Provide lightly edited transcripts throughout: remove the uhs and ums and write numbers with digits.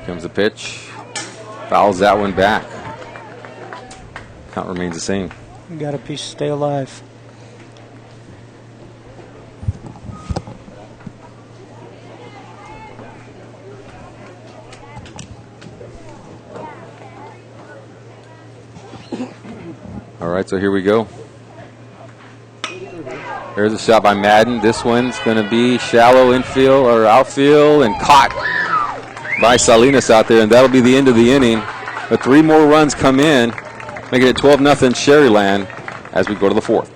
Comes the pitch. Fouls that one back. Count remains the same. You got a piece to stay alive. All right, so here we go. There's a shot by Madden. This one's going to be shallow infield or outfield and caught by Salinas out there, and that'll be the end of the inning. But 3 more runs come in, making it 12-0 Sharyland as we go to the 4th.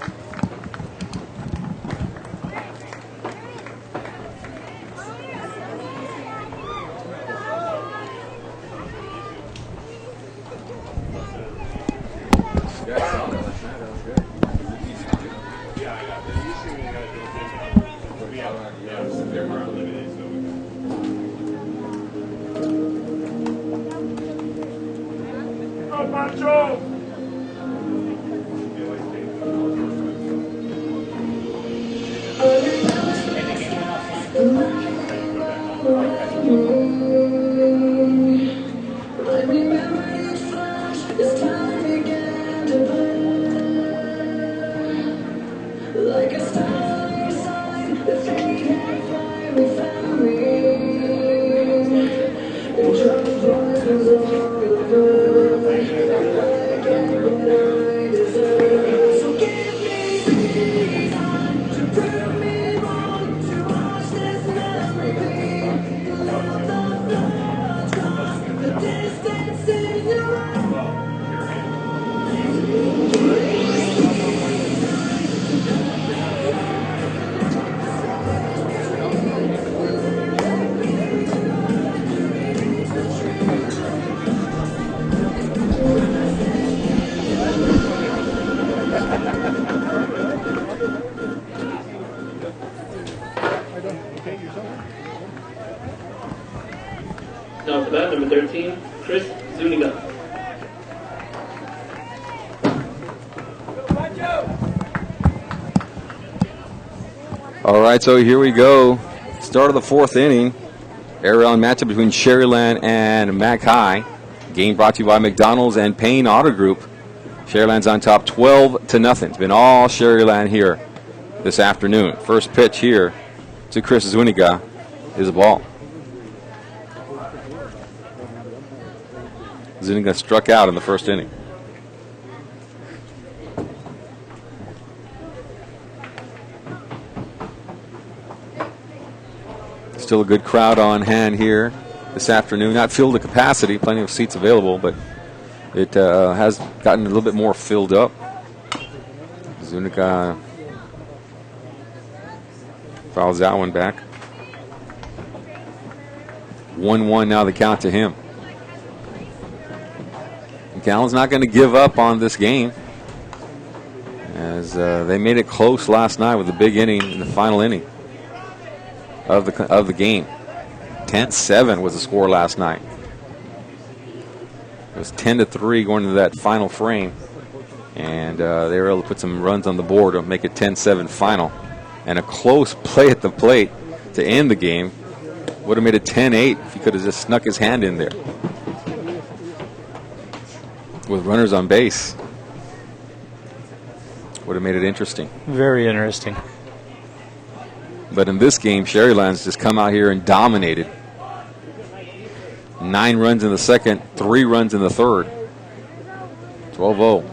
Now for that, number 13, Chris Zuniga. All right, so here we go. Start of the 4th inning. Air-round matchup between Sharyland and McHi. Game brought to you by McDonald's and Payne Auto Group. Sharyland's on top 12-0. It's been all Sharyland here this afternoon. First pitch here to Chris Zuniga is a ball. Zuniga struck out in the first inning. Still a good crowd on hand here this afternoon. Not filled to capacity, plenty of seats available, but it has gotten a little bit more filled up. Zuniga fouls that one back. 1-1 now the count to him. McAllen's not going to give up on this game, as they made it close last night with a big inning in the final inning of the game. 10-7 was the score last night. It was 10-3 going into that final frame, and they were able to put some runs on the board to make it 10-7 final. And a close play at the plate to end the game would have made it 10-8 if he could have just snuck his hand in there with runners on base. Would have made it interesting. Very interesting. But in this game, Sharyland's just come out here and dominated. 9 runs in the second, 3 runs in the third. 12-0.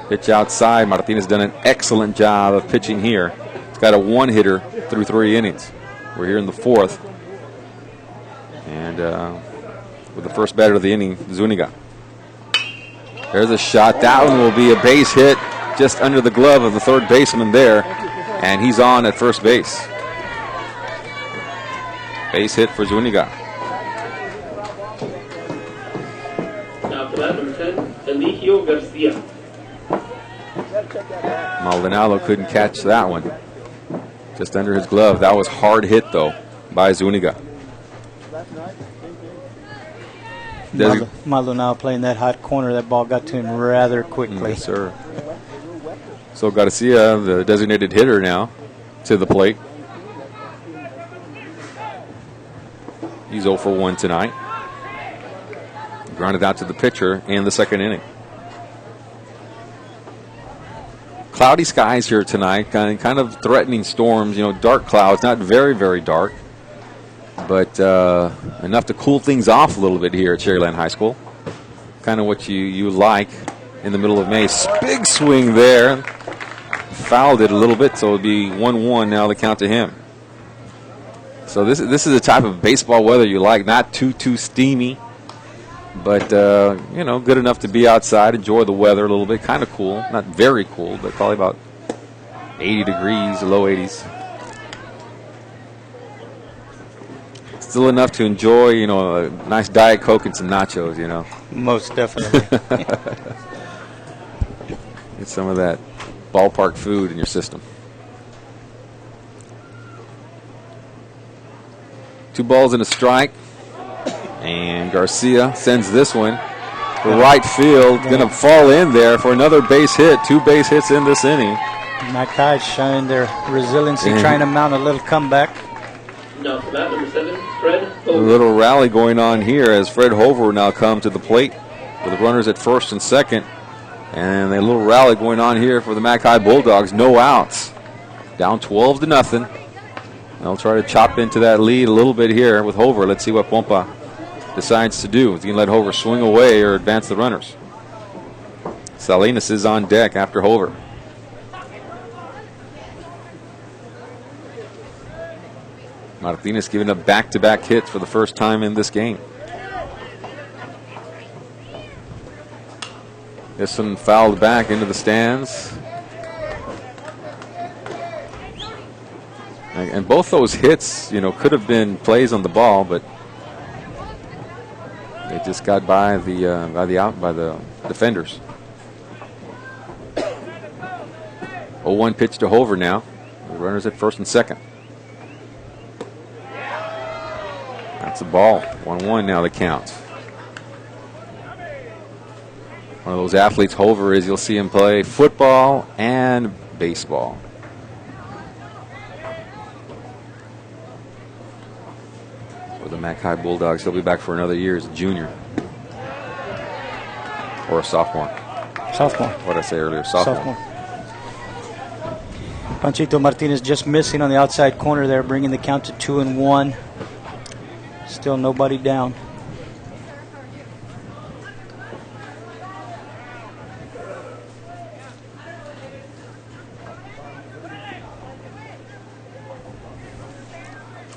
Pitch outside. Martinez done an excellent job of pitching here. He's got a 1-hitter through 3 innings. We're here in the 4th. And with the first batter of the inning, Zuniga. There's a shot. That one will be a base hit just under the glove of the third baseman there. And he's on at first base. Base hit for Zuniga. Now for that, number 10, Eligio Garcia. Maldonado couldn't catch that one. Just under his glove. That was hard hit, though, by Zuniga. Maldonado playing that hot corner. That ball got to him rather quickly. Yes, sir. So Garcia, the designated hitter now, to the plate. He's 0 for 1 tonight. grounded out to the pitcher in the second inning. Cloudy skies here tonight, kind of threatening storms, dark clouds, not very, very dark, but enough to cool things off a little bit here at Sharyland High School. Kind of what you like in the middle of May. Big swing there. Fouled it a little bit, so it'll be 1-1 now, the count to him. So this is the type of baseball weather you like, not too steamy, but good enough to be outside, enjoy the weather a little bit, kind of cool, not very cool, but probably about 80 degrees, low 80s. Still enough to enjoy, a nice Diet Coke and some nachos, Most definitely. Get some of that ballpark food in your system. 2 balls and a strike. And Garcia sends this one to right field. Going to fall in there for another base hit. 2 base hits in this inning. McHi showing their resiliency, trying to mount a little comeback. Now for that, number 7, Fred A Hover. little rally going on here as Fred Hover will now come to the plate with the runners at first and second. And a little rally going on here for the McHi Bulldogs. No outs. Down 12-0. They'll try to chop into that lead a little bit here with Hover. Let's see what Pompa decides to do. Is he going to let Hover swing away or advance the runners? Salinas is on deck after Hover. Martinez giving up back-to-back hits for the first time in this game. This one fouled back into the stands. And both those hits, could have been plays on the ball, but they just got by the defenders. 0-1 pitch to Hover now. The runners at first and second. That's a ball. 1-1 now the count. One of those athletes, Hover, is you'll see him play football and baseball. For the McHi Bulldogs, he'll be back for another year as a junior. Or a sophomore. Sophomore. What did I say earlier? Sophomore. Panchito Martinez just missing on the outside corner there, bringing the count to 2-1. Still nobody down.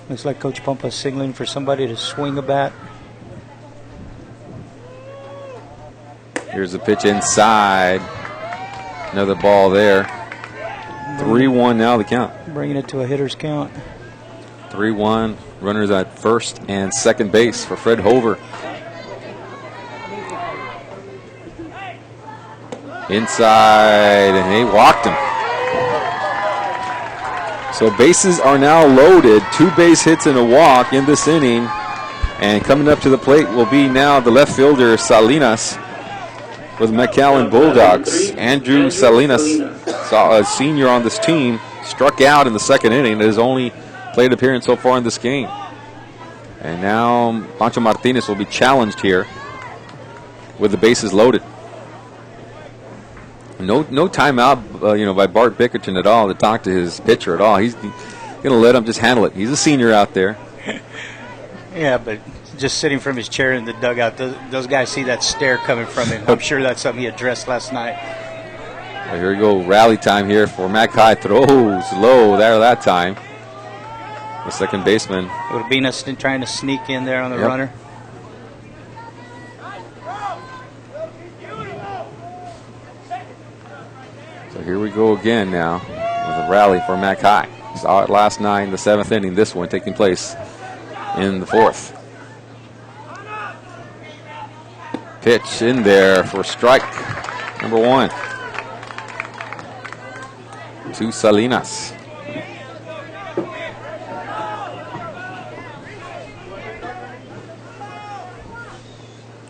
Looks like Coach Pompa is signaling for somebody to swing a bat. Here's the pitch inside. Another ball there. 3-1 now the count. Bringing it to a hitter's count. 3-1. Runners at first and second base for Fred Hover. Inside, and he walked him. So bases are now loaded. 2 base hits and a walk in this inning. And coming up to the plate will be now the left fielder, Salinas, with McAllen Bulldogs. Andrew Salinas, a senior on this team, struck out in the second inning. His only plate appearance so far in this game. And now Pancho Martinez will be challenged here with the bases loaded. No timeout, by Bart Bickerton at all to talk to his pitcher at all. He's going to let him just handle it. He's a senior out there. Yeah, but just sitting from his chair in the dugout, those guys see that stare coming from him. I'm sure that's something he addressed last night. Well, here we go, rally time here for McHi. Throws low there that time. The second baseman. Urbina trying to sneak in there on the runner. So here we go again now with a rally for McHi. Saw it last night in the 7th inning. This one taking place in the 4th. Pitch in there for strike number 1 to Salinas.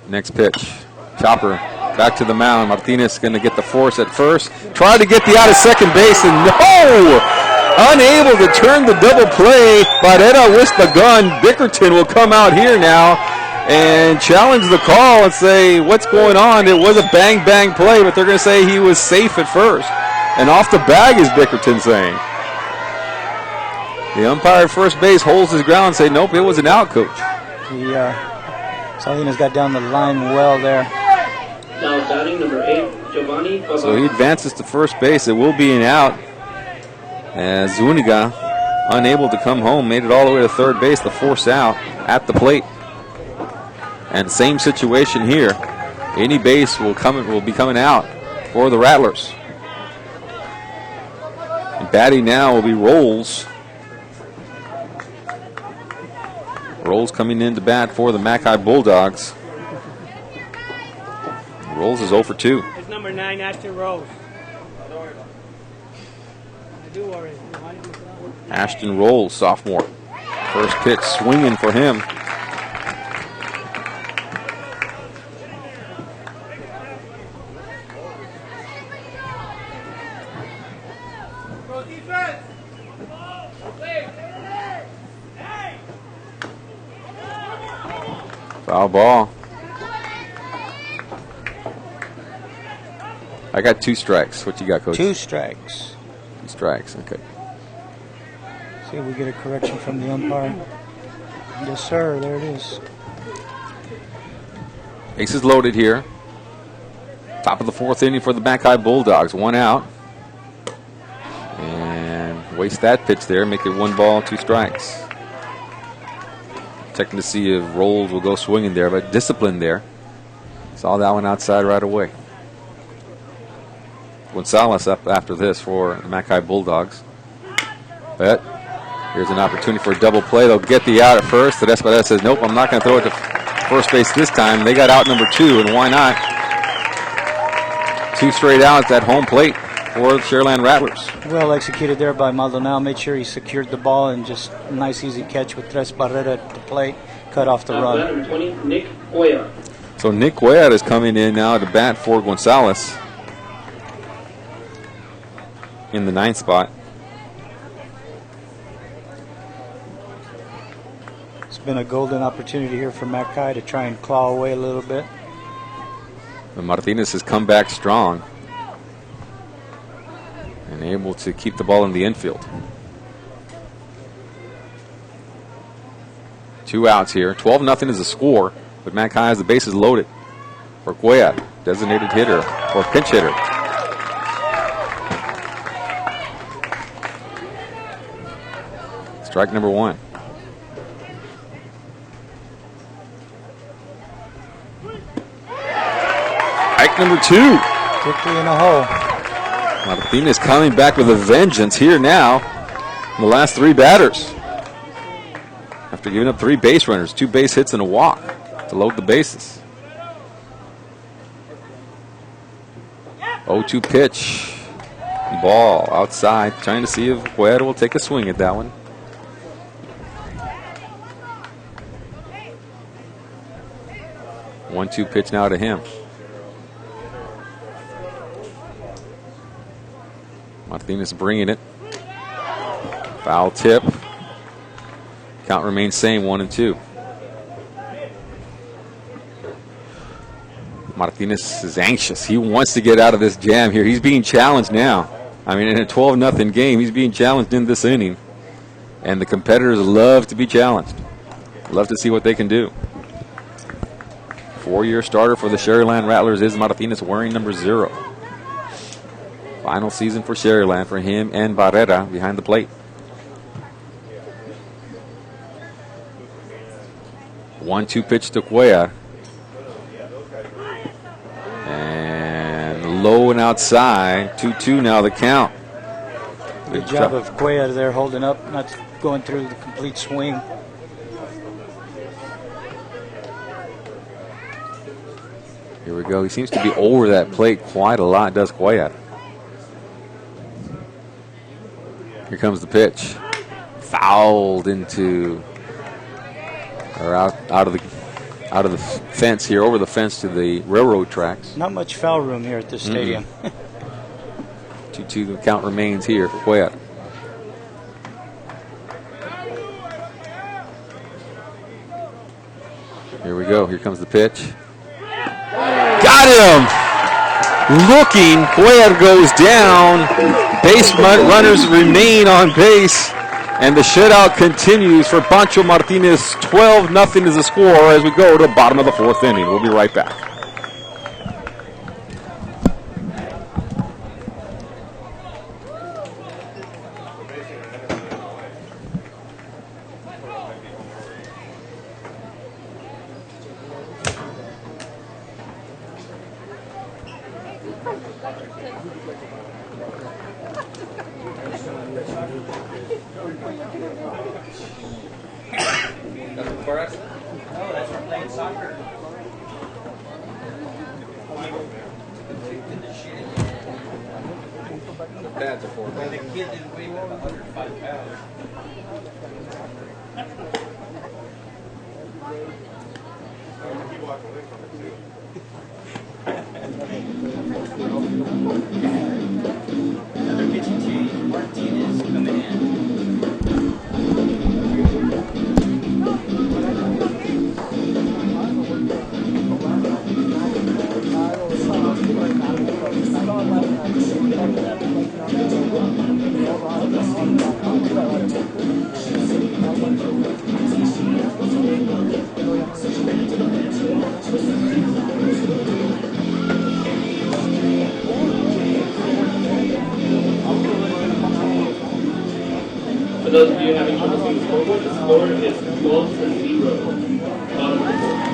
Next pitch. Chopper back to the mound. Martinez going to get the force at first. Try to get the out of second base, and no! Unable to turn the double play. Barrera with the gun. Bickerton will come out here now and challenge the call and say, what's going on? It was a bang-bang play, but they're going to say he was safe at first. And off the bag is Bickerton saying. The umpire at first base holds his ground and say, nope, it was an out, coach. Salinas got down the line well there. Now batting number 8, Giovanni Favaro. So he advances to first base. It will be an out. As Zuniga, unable to come home, made it all the way to third base, the force out at the plate. And same situation here. Any base will be coming out for the Rattlers. And batting now will be Rolls. Rolls coming in to bat for the McHi Bulldogs. Rolls is 0 for 2. It's number 9, Ashton Rose. I do worry. Ashton Rolls, sophomore. First pitch swinging for him. Foul ball. I got 2 strikes. What you got, Coach? 2 strikes. 2 strikes, okay. See if we get a correction from the umpire. Yes, sir. There it is. Bases loaded here. Top of the 4th inning for the McHi Bulldogs. 1 out. And waste that pitch there. Make it 1 ball, 2 strikes. Checking to see if Rolls will go swinging there, but discipline there. Saw that one outside right away. Gonzalez up after this for the McHi Bulldogs. But here's an opportunity for a double play. They'll get the out at first. The Espada says, nope, I'm not going to throw it to first base this time. They got out number 2, and why not? 2 straight outs at home plate for the Sharyland Rattlers. Well executed there by Maldonado. Made sure he secured the ball and just a nice easy catch with Tres Barrera at the plate. Cut off the run. Number 20, Nick Cuellar. So Nick Cuellar is coming in now to bat for Gonzalez in the 9th spot. It's been a golden opportunity here for McHi to try and claw away a little bit. But Martinez has come back strong and able to keep the ball in the infield. 2 outs here. 12-0 is the score, but McHi has the bases loaded for Cuellar, designated hitter or pinch hitter. Strike number 1. Strike number 2. Quickly in a hole. Martinez coming back with a vengeance here now. The last 3 batters. After giving up 3 base runners, 2 base hits and a walk to load the bases. 0-2 pitch. Ball outside. Trying to see if Cuellar will take a swing at that one. One-two pitch now to him. Martinez bringing it. Foul tip. Count remains same, 1-2. Martinez is anxious. He wants to get out of this jam here. He's being challenged now. I mean, in a 12-0 game, he's being challenged in this inning. And the competitors love to be challenged. Love to see what they can do. 4-year starter for the Sharyland Rattlers is Martinez, wearing number 0. Final season for Sharyland for him and Barrera behind the plate. 1-2 pitch to Cuellar. And low and outside. 2-2 now the count. Good job of Cuellar there holding up, not going through the complete swing. Here we go. He seems to be over that plate quite a lot, does Cuellar. Here comes the pitch. Fouled into, or out of the fence here, over the fence to the railroad tracks. Not much foul room here at this stadium. 2-2 count remains here for Cuellar. Here we go. Here comes the pitch. Got him! Looking. Cuellar goes down. Base runners remain on base. And the shutout continues for Pancho Martinez. 12-0 is the score as we go to the bottom of the 4th inning. We'll be right back. For those of you having trouble seeing the scoreboard, the score is 12-0. Bottom of the 4th.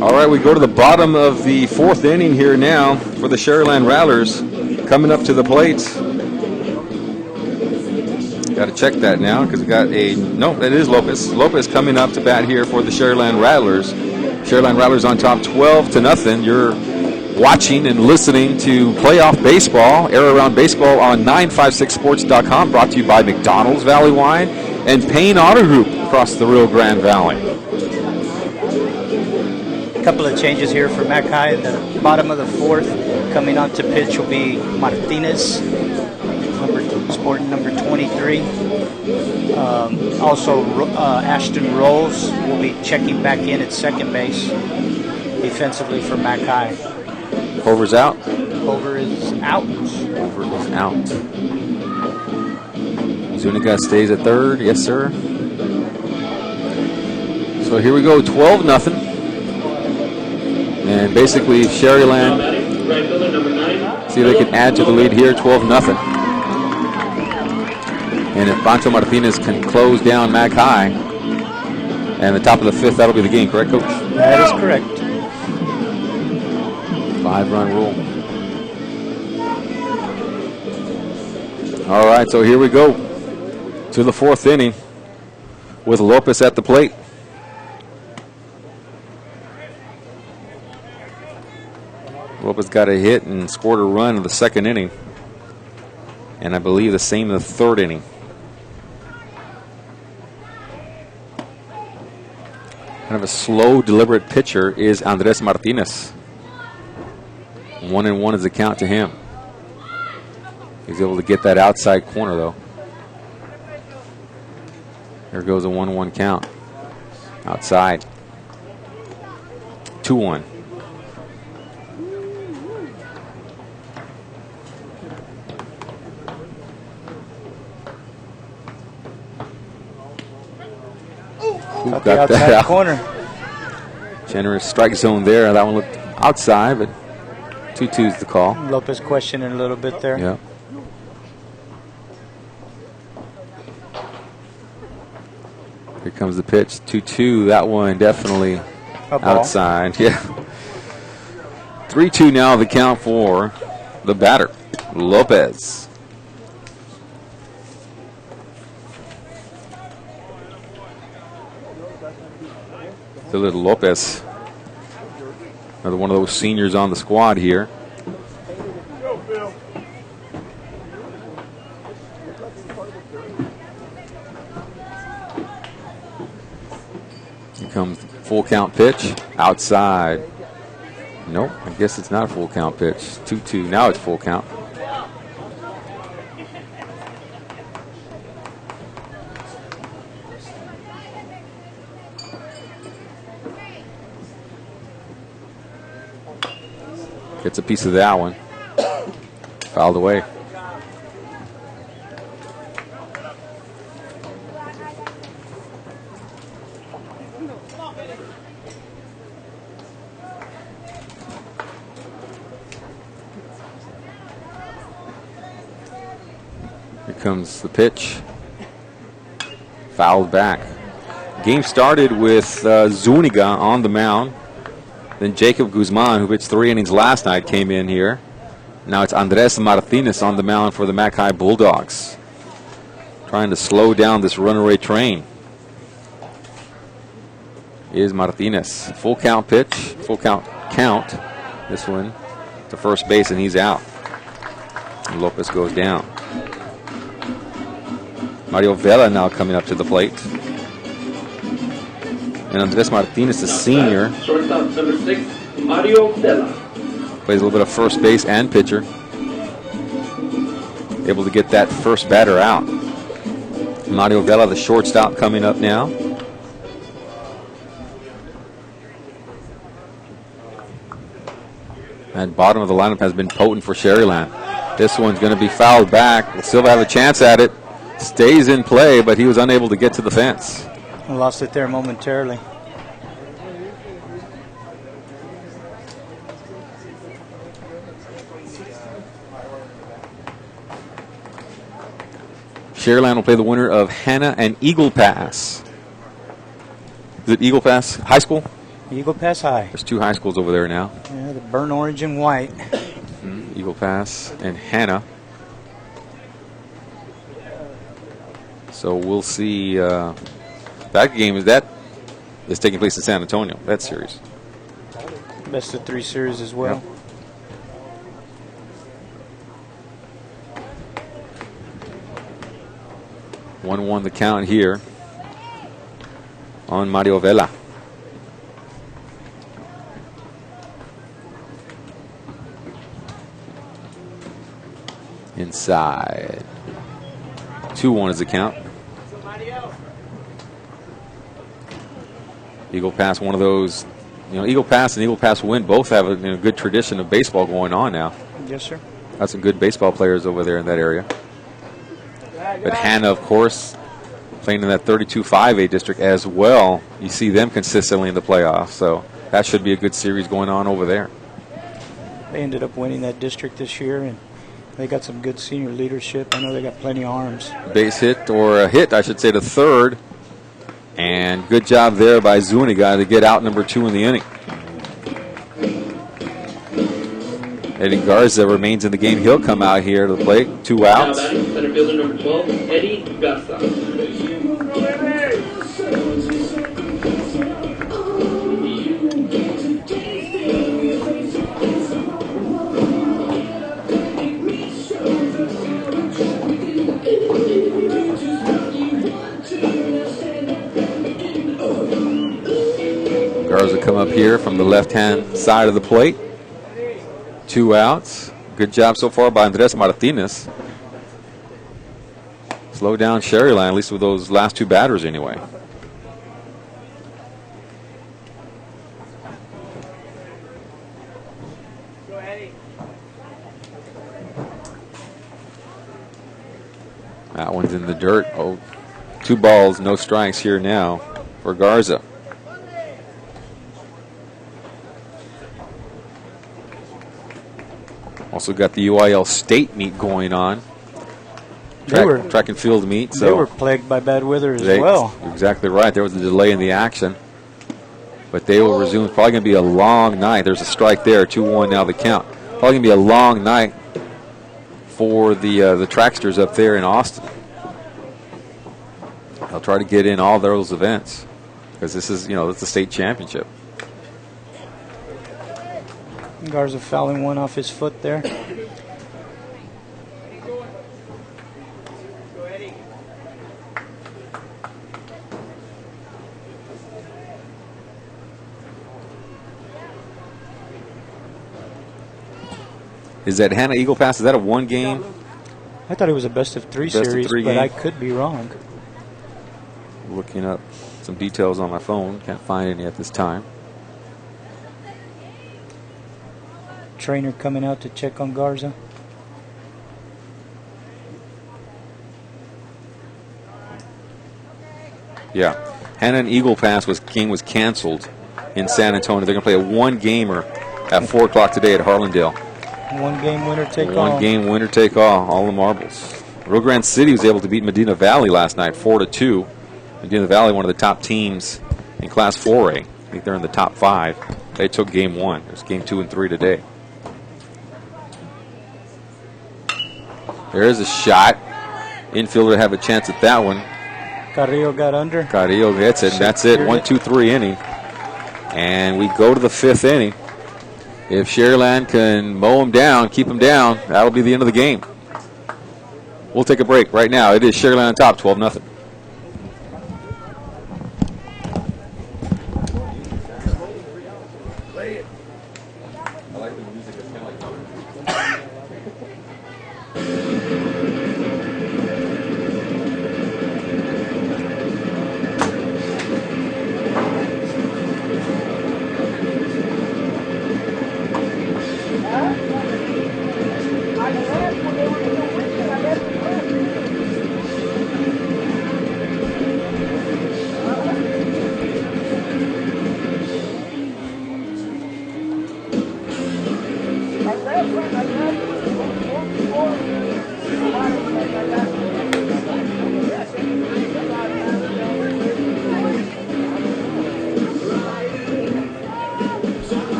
All right, we go to the bottom of the 4th inning here now for the Sharyland Rattlers coming up to the plates. Got to check that now because we got no, it is Lopez. Lopez coming up to bat here for the Sharyland Rattlers. Sharyland Rattlers on top 12-0. You're watching and listening to Playoff Baseball, Air Around Baseball on 956sports.com, brought to you by McDonald's Valley Wine and Payne Auto Group across the Rio Grande Valley. Couple of changes here for McHi. The bottom of the 4th, coming on to pitch will be Martinez, sporting number 23. Also, Ashton Rolls will be checking back in at second base defensively for McHi. Over's out. Over is out. Over is out. Zuniga stays at third. Yes, sir. So here we go, 12-0. And basically, Sharyland, see if they can add to the lead here, 12-0. And if Pancho Martinez can close down McHi, and the top of the 5th, that'll be the game, correct, Coach? That is correct. 5-run rule. All right, so here we go to the 4th inning with Lopez at the plate. Lopez got a hit and scored a run in the 2nd inning. And I believe the same in the 3rd inning. Kind of a slow, deliberate pitcher is Andres Martinez. 1-1 is the count to him. He's able to get that outside corner, though. There goes a 1-1 count. Outside. 2-1. Got the outside corner. Generous strike zone there. That one looked outside, but 2-2 is the call. Lopez questioning a little bit there. Yeah. Here comes the pitch. 2-2. That one definitely outside. Yeah. 3-2 now the count for the batter, Lopez. Philip Lopez, another one of those seniors on the squad here. Here comes the full count pitch. Outside. Nope, I guess it's not a full count pitch. 2-2. Now it's full count. Gets a piece of that one. Fouled away. Here comes the pitch. Fouled back. Game started with Zuniga on the mound. Then Jacob Guzman, who pitched 3 innings last night, came in here. Now it's Andres Martinez on the mound for the McHi Bulldogs. Trying to slow down this runaway train is Martinez. Full count pitch, full count. This one to first base, and he's out. And Lopez goes down. Mario Vela now coming up to the plate. And Andres Martinez, the senior, Shortstop number 6, Mario Vela. plays a little bit of first base and pitcher. Able to get that first batter out. Mario Vela, the shortstop, coming up now. And bottom of the lineup has been potent for Sharyland. This one's going to be fouled back. Will Silva have a chance at it. Stays in play, but he was unable to get to the fence. Lost it there momentarily. Sharyland will play the winner of Hannah and Eagle Pass. Is it Eagle Pass High School? Eagle Pass High. There's 2 high schools over there now. Yeah, the burnt orange and white. Eagle Pass and Hannah. So we'll see. That game is taking place in San Antonio. That series. Best of 3 series as well. Yep. 1-1 the count here on Mario Vela. Inside. 2-1 is the count. Eagle Pass, one of those, Eagle Pass and Eagle Pass Win both have a good tradition of baseball going on now. Yes, sir. Got some good baseball players over there in that area. But Hannah, of course, playing in that 32-5A district as well. You see them consistently in the playoffs, so that should be a good series going on over there. They ended up winning that district this year, and they got some good senior leadership. I know they got plenty of arms. Base hit, or a hit, I should say, to third. And good job there by Zuniga to get out number 2 in the inning. Eddie Garza remains in the game. He'll come out here to the plate. 2 outs. Now batting center fielder number 12, Eddie Garza. Garza come up here from the left-hand side of the plate. 2 outs. Good job so far by Andres Martinez. Slow down Sharyland, at least with those last 2 batters anyway. That one's in the dirt. Oh, 2 balls, no strikes here now for Garza. Also got the UIL state meet going on. Track and field meet. So they were plagued by bad weather as well. You're exactly right. There was a delay in the action. But they will resume. It's probably going to be a long night. There's a strike there. 2-1 now the count. Probably going to be a long night for the tracksters up there in Austin. They'll try to get in all those events. because this is, it's a state championship. Garza fouling one off his foot there. Is that Hannah Eagle Pass? Is that a one game? I thought it was a best of three series, but game. I could be wrong. Looking up some details on my phone. Can't find any at this time. Trainer coming out to check on Garza. Yeah. Hannah and Eagle Pass game was canceled in San Antonio. They're going to play a one-gamer at 4 o'clock today at Harlandale. One game winner take all. One game winner take all the marbles. Rio Grande City was able to beat Medina Valley last night 4-2. Medina Valley, one of the top teams in Class 4A. I think they're in the top 5. They took game 1. There's game 2 and 3 today. There's a shot. Infielder have a chance at that one. Carrillo got under. Carrillo gets it, and that's it. 1-2-3 inning. And we go to the 5th inning. If Sharyland can mow him down, keep him down, that'll be the end of the game. We'll take a break right now. It is Sharyland on top, 12-0.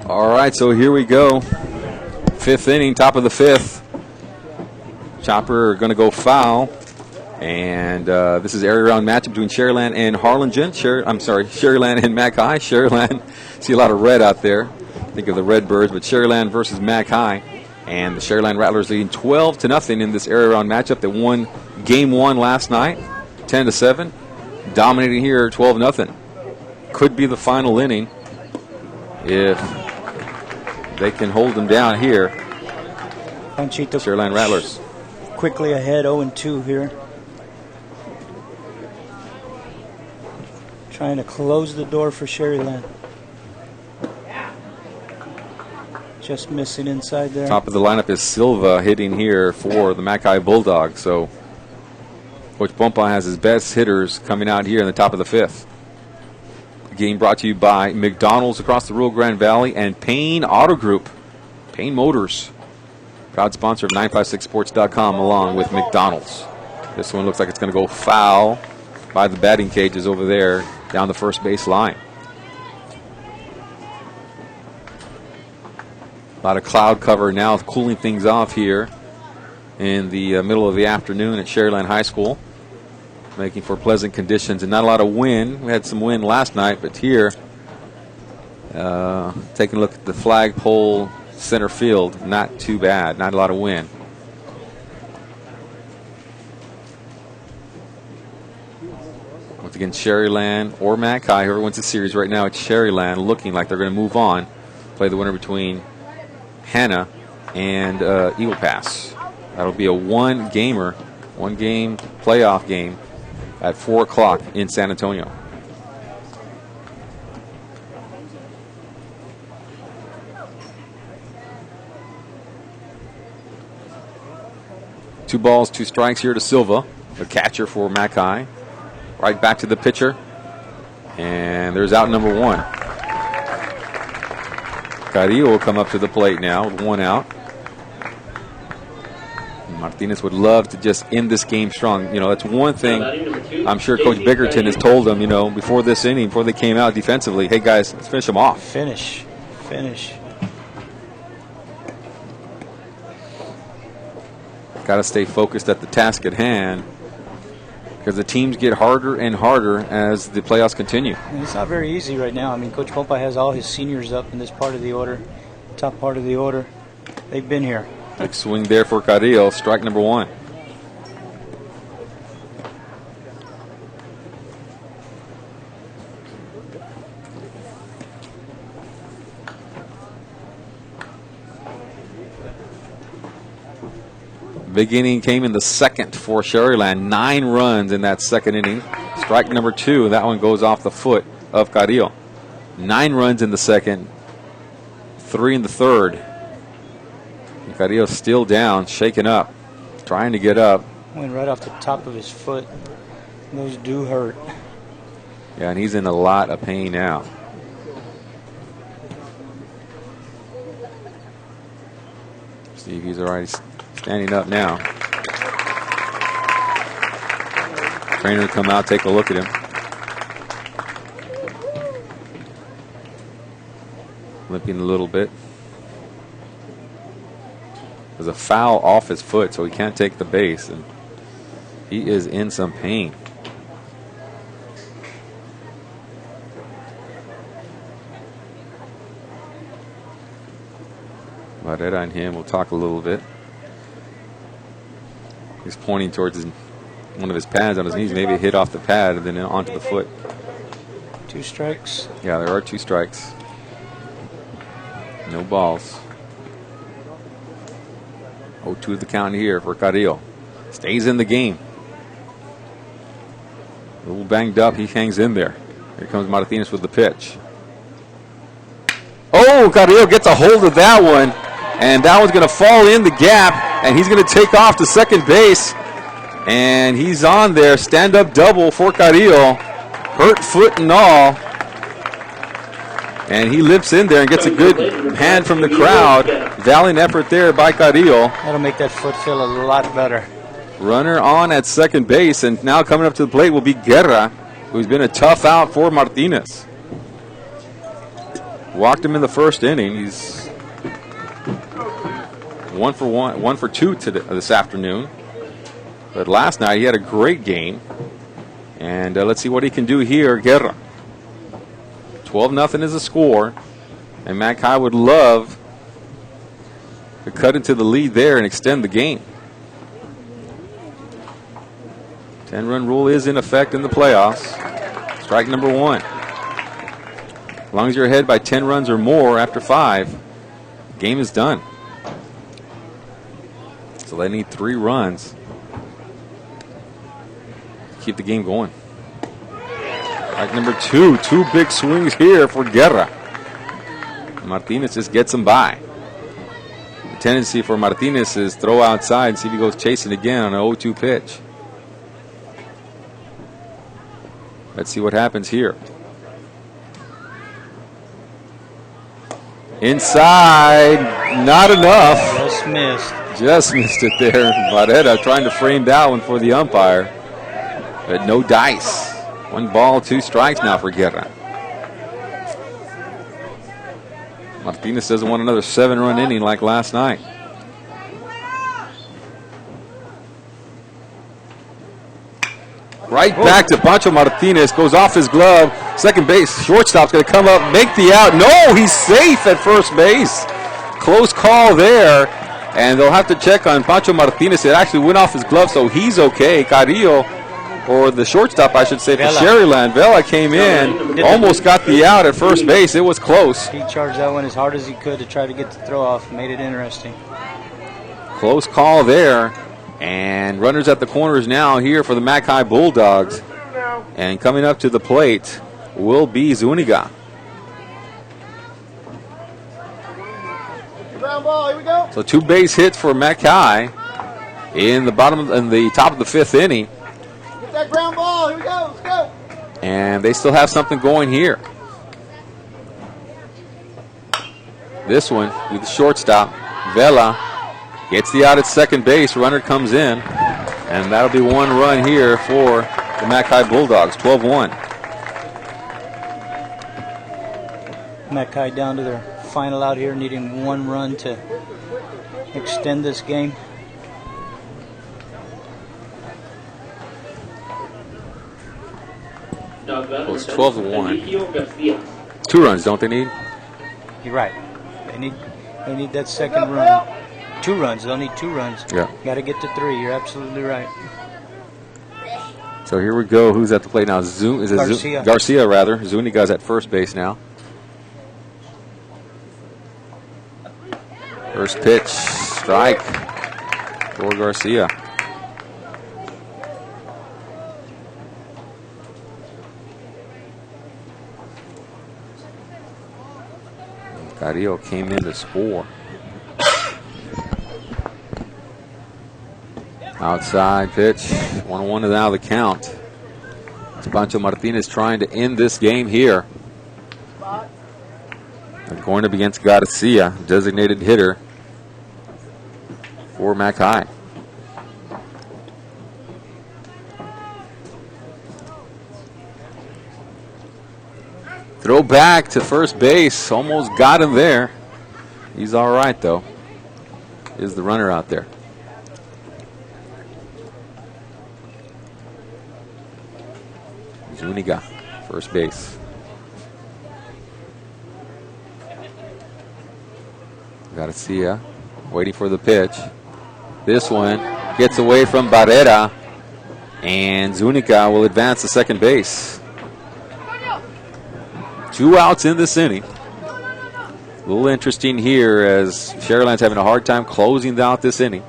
All right, so here we go. 5th inning, top of the 5th. Chopper going to go foul. And this is area round matchup between Sharyland and Harlingen. Sharyland and McHi. Sharyland, see a lot of red out there. Think of the Redbirds, but Sharyland versus McHi. And the Sharyland Rattlers leading 12-0 in this area round matchup. They won game 1 last night, 10-7. Dominating here, 12-0. Could be the final inning if they can hold them down here. Panchito Sharyland Rattlers quickly ahead, 0-2 here. Trying to close the door for Sharyland. Just missing inside there. Top of the lineup is Silva hitting here for the McHi Bulldogs. So Coach Pompa has his best hitters coming out here in the top of the 5th. Game brought to you by McDonald's across the Rio Grande Valley and Payne Auto Group. Payne Motors, proud sponsor of 956sports.com along with McDonald's. This one looks like it's going to go foul by the batting cages over there down the first base line. A lot of cloud cover now, cooling things off here in the middle of the afternoon at Sharyland High School. making for pleasant conditions and not a lot of wind. We had some wind last night, but here, taking a look at the flagpole center field, not too bad, not a lot of wind. Once again, Sharyland or McHi, whoever wins the series right now, it's Sharyland looking like they're going to move on, play the winner between Hannah and Eagle Pass. That'll be a one-game playoff game at 4 o'clock in San Antonio. Two balls, 2 strikes here to Silva, the catcher for McHi. Right back to the pitcher. And there's out number 1. Carrillo will come up to the plate now with 1 out. Martinez would love to just end this game strong. You know, that's one thing I'm sure Coach Bickerton has told them, you know, before this inning, before they came out defensively, hey guys, let's finish them off. Finish. Got to stay focused at the task at hand because the teams get harder and harder as the playoffs continue. And it's not very easy right now. I mean, Coach Pompa has all his seniors up in this part of the order, top part of the order. They've been here. Big swing there for Carrillo, strike number 1. Big inning came in the second for Sharyland. 9 runs in that second inning. Strike number 2. That one goes off the foot of Carrillo. 9 runs in the second. 3 in the third. And Carrillo's still down, shaken up, trying to get up. Went right off the top of his foot. Those do hurt. Yeah, and he's in a lot of pain now. See if he's all right. Standing up now. Trainer come out, take a look at him. Limping a little bit. There's a foul off his foot, so he can't take the base, and he is in some pain. Barrera and him will talk a little bit. He's pointing towards one of his pads on his knees. Maybe a hit off the pad and then onto the foot. 2 strikes. Yeah, there are 2 strikes. No balls. 0-2 the count here for Carrillo. Stays in the game. A little banged up. He hangs in there. Here comes Martinez with the pitch. Oh, Carrillo gets a hold of that one. And that one's going to fall in the gap. And he's going to take off to second base. And he's on there. Stand-up double for Carrillo. Hurt foot and all. And he lips in there and gets a good hand from the crowd. Valiant effort there by Carrillo. That'll make that foot feel a lot better. Runner on at second base. And now coming up to the plate will be Guerra, who's been a tough out for Martinez. Walked him in the first inning. He's 1 for 2 this afternoon. But last night he had a great game. And let's see what he can do here, Guerra. 12-0 is the score. And McHi would love to cut into the lead there and extend the game. 10-run rule is in effect in the playoffs. Strike number 1. As long as you're ahead by 10 runs or more after 5, game is done. So they need 3 runs to keep the game going. Strike number 2. 2 big swings here for Guerra. Martinez just gets him by. The tendency for Martinez is throw outside and see if he goes chasing again on an 0-2 pitch. Let's see what happens here. Inside, not enough. Just missed. Just missed it there. Barrera trying to frame that one for the umpire. But no dice. 1 ball, 2 strikes now for Guerra. Martinez doesn't want another 7-run inning like last night. Right back to Pancho Martinez. Goes off his glove. Second base. Shortstop's going to come up, make the out. No, he's safe at first base. Close call there. And they'll have to check on Pancho Martinez. It actually went off his glove, so he's okay. Carrillo, or the shortstop, I should say, for Sharyland. Vela came in, almost got the out at first base. It was close. He charged that one as hard as he could to try to get the throw off. Made it interesting. Close call there. And runners at the corners now here for the McHi Bulldogs. And coming up to the plate will be Zuniga. Ground ball, here we go. So 2 base hits for McHi in the top of the 5th inning. Get that ground ball, here we go, let's go. And they still have something going here. This one with the shortstop. Vela gets the out at second base. Runner comes in. And that'll be 1 run here for the McHi Bulldogs. 12-1. McHi down to their final out here, needing 1 run to extend this game. Well, it's 12-1. 2 runs, don't they need? You're right. They need that second run. 2 runs. They'll need 2 runs. Yeah. Got to get to 3. You're absolutely right. So here we go. Who's at the plate now? Garcia. Garcia, rather. Zuniga's at first base now. First pitch, strike for Garcia. Carrillo came in to score. Outside pitch, 1-1 is now the count. It's Pancho Martinez trying to end this game here. They're going up against Garcia, designated hitter for McHi. Throw back to first base. Almost got him there. He's all right, though. Is the runner out there. Zuniga, first base. Garcia waiting for the pitch. This one gets away from Barrera, and Zuniga will advance to second base. 2 outs in this inning. A little interesting here as Sharyland's having a hard time closing out this inning.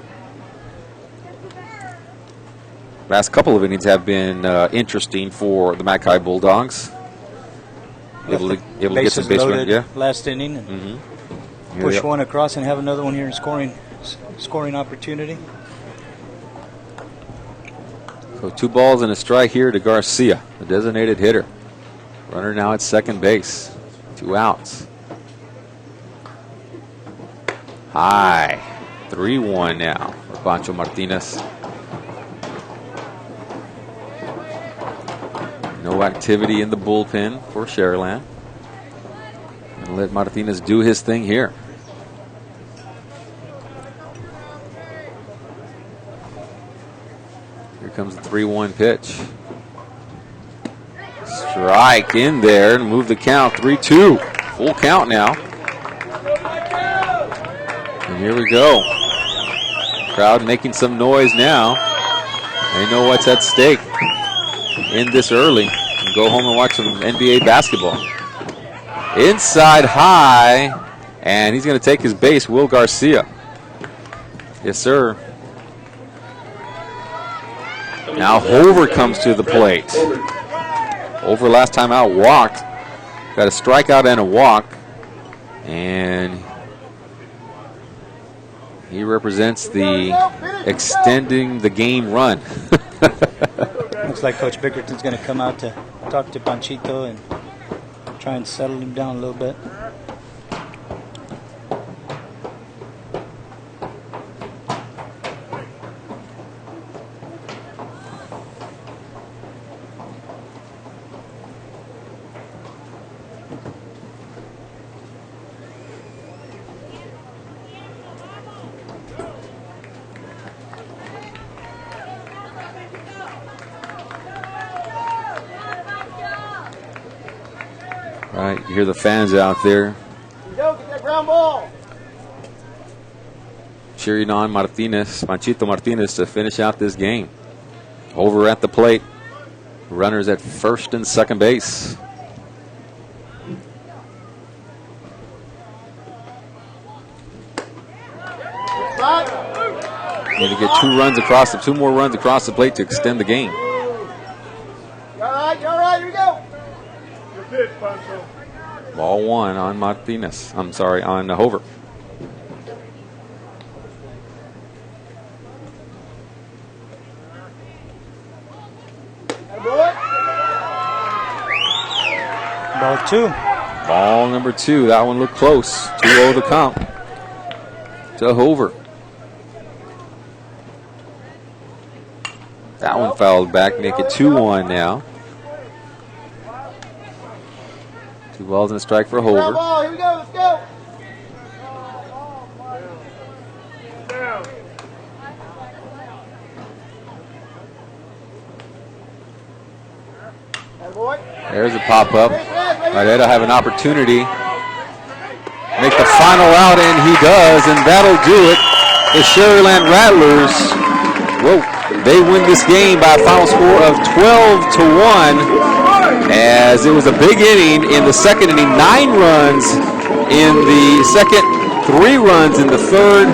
Last couple of innings have been interesting for the McHi Bulldogs. Able to get some base runs, yeah. Last inning and push one across and have another one here in scoring opportunity. So 2 balls and a strike here to Garcia, the designated hitter. Runner now at second base. 2 outs. High. 3-1 now for Pancho Martinez. No activity in the bullpen for Sharyland. And let Martinez do his thing here. Here comes the 3-1 pitch. Strike in there and move the count. 3-2. Full count now. And here we go. Crowd making some noise now. They know what's at stake in this early. And go home and watch some NBA basketball. Inside high. And he's going to take his base, Will Garcia. Yes, sir. Now Hover comes to the plate. Over last time out, walked. Got a strikeout and a walk. And he represents the extending the game run. Looks like Coach Bickerton's going to come out to talk to Panchito and try and settle him down a little bit. Right, you hear the fans out there. Here we go. Get that ground ball. Cheering on Manchito Martinez to finish out this game. Over at the plate. Runners at first and second base. Need to get two more runs across the plate to extend the game. You all right? You all right? Here we go. Ball one on Martinez. I'm sorry, on Hover. Ball two. Ball number two. That one looked close. 2-0 the count to Hover. That one fouled back, make it 2-1 now. 2 balls and a strike for Ground Hover. ball. Here we go. Let's go. Boy. There's a pop-up. Maredo have an opportunity. Make the final out, and he does, and that'll do it. The Sharyland Rattlers, whoa, they win this game by a final score of 12-1, as it was a big inning in the second inning. 9 runs in the second, 3 runs in the third,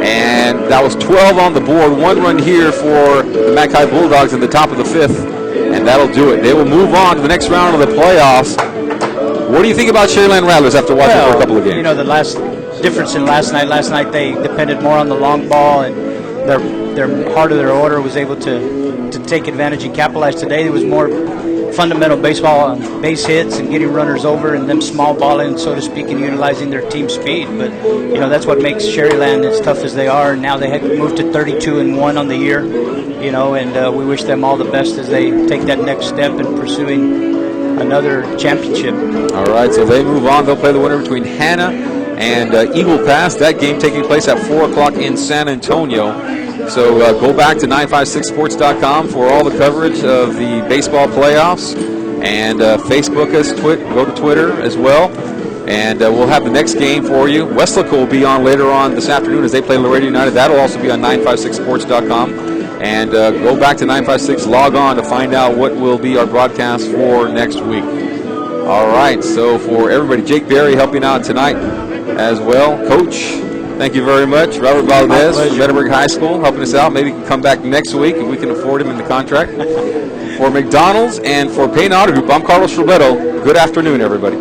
and that was 12 on the board. 1 run here for the McHi Bulldogs in the top of the 5th. And that'll do it. They will move on to the next round of the playoffs. What do you think about Sharyland Rattlers after watching for a couple of games? You know, the last difference in last night they depended more on the long ball, and their heart of their order was able to take advantage and capitalize. Today it was more fundamental baseball on base hits and getting runners over and them small balling, so to speak, and utilizing their team speed. But, you know, that's what makes Sharyland as tough as they are. Now they had moved to 32-1 on the year, you know, and we wish them all the best as they take that next step in pursuing another championship. All right, so they move on. They'll play the winner between Hanna and Eagle Pass. That game taking place at 4 o'clock in San Antonio. So go back to 956sports.com for all the coverage of the baseball playoffs, and Facebook us, go to Twitter as well, and we'll have the next game for you. Westlake will be on later on this afternoon as they play Laredo United. That'll also be on 956sports.com, and go back to 956, log on to find out what will be our broadcast for next week. All right, so for everybody, Jake Berry helping out tonight as well. Coach, thank you very much. Robert Valdez from Meadowbrook High School helping us out. Maybe he can come back next week if we can afford him in the contract. For McDonald's and for Payne Auto Group, I'm Carlos Roberto. Good afternoon, everybody.